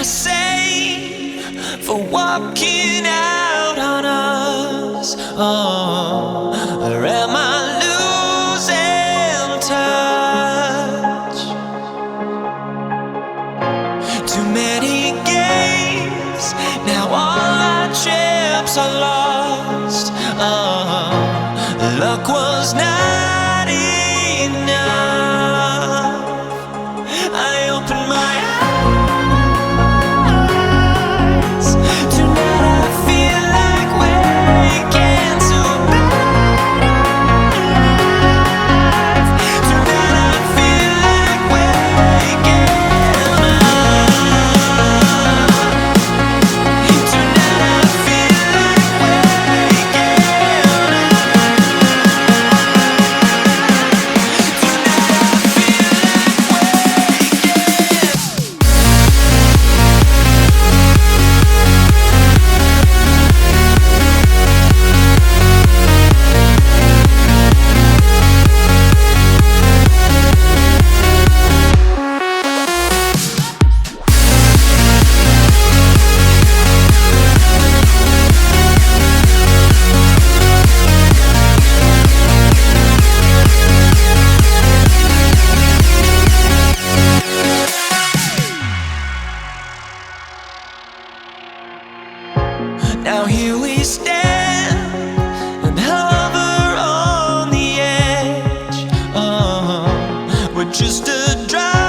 I sane for walking out on us? Or am I losing touch? Too many games, now all our chips are lost. Luck was not enough. I opened my eyes. Tonight I feel like waking to life. Tonight I feel like waking up. Tonight I feel like waking Now here we stand and hover on the edge. We're just a drop